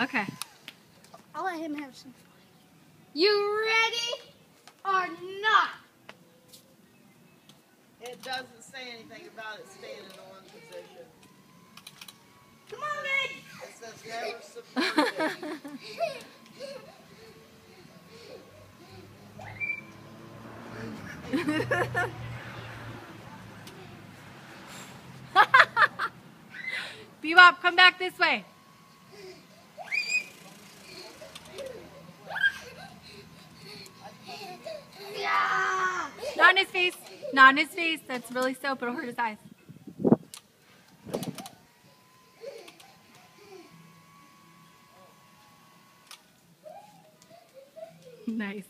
Okay. I'll let him have some fun. You ready or not? It doesn't say anything about it staying in one position. Come on, Ed! It says never submerge it. Bebop, come back this way. Yeah! Not in his face. Not in his face. That's really soap. It'll hurt his eyes. Nice.